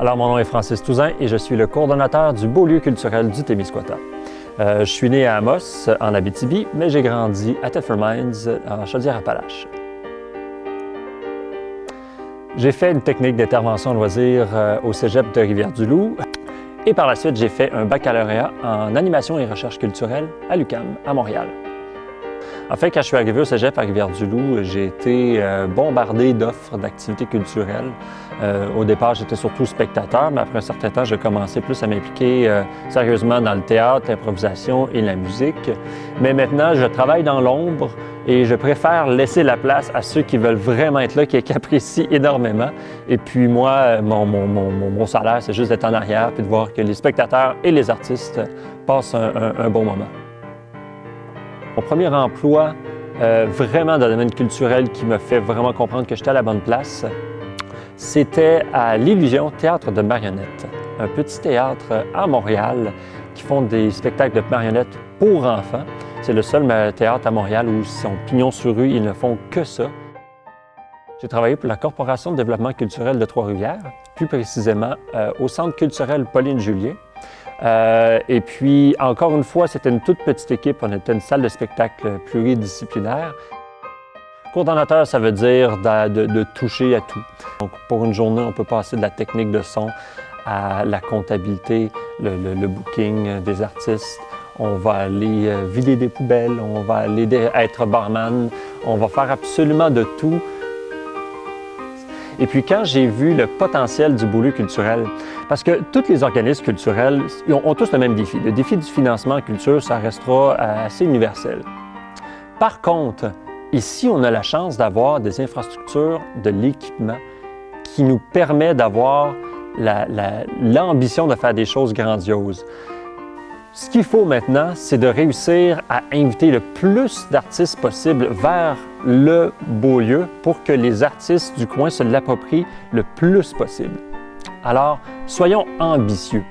Alors, mon nom est Francis Touzin et je suis le coordonnateur du Beau lieu culturel du Témiscouata. Je suis né à Amos, en Abitibi, mais j'ai grandi à Thetford Mines, en Chaudière-Appalaches. J'ai fait une technique d'intervention loisir au Cégep de Rivière-du-Loup et par la suite, j'ai fait un baccalauréat en animation et recherche culturelle à l'UQAM, à Montréal. En fait, quand je suis arrivé au Cégep à Rivière-du-Loup, j'ai été bombardé d'offres d'activités culturelles. Au départ, j'étais surtout spectateur, mais après un certain temps, j'ai commencé plus à m'impliquer sérieusement dans le théâtre, l'improvisation et la musique. Mais maintenant, je travaille dans l'ombre et je préfère laisser la place à ceux qui veulent vraiment être là, qui apprécient énormément. Et puis moi, mon salaire, c'est juste d'être en arrière puis de voir que les spectateurs et les artistes passent un bon moment. Mon premier emploi, vraiment dans le domaine culturel qui m'a fait vraiment comprendre que j'étais à la bonne place, c'était à l'Illusion Théâtre de marionnettes, un petit théâtre à Montréal qui font des spectacles de marionnettes pour enfants. C'est le seul théâtre à Montréal où ils sont pignons sur rue, ils ne font que ça. J'ai travaillé pour la Corporation de développement culturel de Trois-Rivières, plus précisément au Centre culturel Pauline Julien. Et puis, encore une fois, c'était une toute petite équipe. On était une salle de spectacle pluridisciplinaire. Coordonnateur, ça veut dire de toucher à tout. Donc, pour une journée, on peut passer de la technique de son à la comptabilité, le booking des artistes. On va aller vider des poubelles, on va aller être barman, on va faire absolument de tout. Et puis quand j'ai vu le potentiel du Beau lieu culturel, parce que tous les organismes culturels ont tous le même défi. Le défi du financement en culture, ça restera assez universel. Par contre, ici, on a la chance d'avoir des infrastructures, de l'équipement qui nous permet d'avoir l'ambition de faire des choses grandioses. Ce qu'il faut maintenant, c'est de réussir à inviter le plus d'artistes possible vers le Beau lieu pour que les artistes du coin se l'approprient le plus possible. Alors, soyons ambitieux.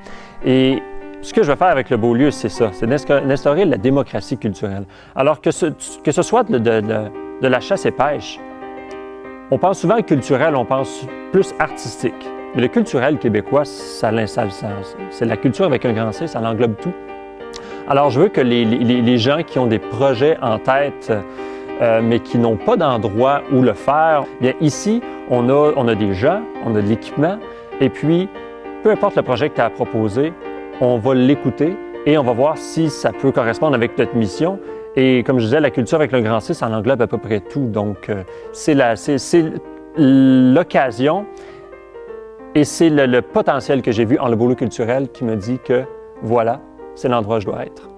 Et ce que je veux faire avec le Beau lieu, c'est ça, c'est d'instaurer la démocratie culturelle. Alors que ce soit de la chasse et pêche, on pense souvent culturel, on pense plus artistique. Mais le culturel québécois, c'est la culture avec un grand C, ça l'englobe tout. Alors, je veux que les gens qui ont des projets en tête, mais qui n'ont pas d'endroit où le faire, bien ici, on a des gens, on a de l'équipement, et puis, peu importe le projet que tu as à proposer, on va l'écouter et on va voir si ça peut correspondre avec notre mission. Et comme je disais, la culture avec le grand C, ça englobe à peu près tout. Donc, c'est l'occasion et c'est le potentiel que j'ai vu en le Beau lieu culturel qui me dit que, voilà, c'est l'endroit où je dois être.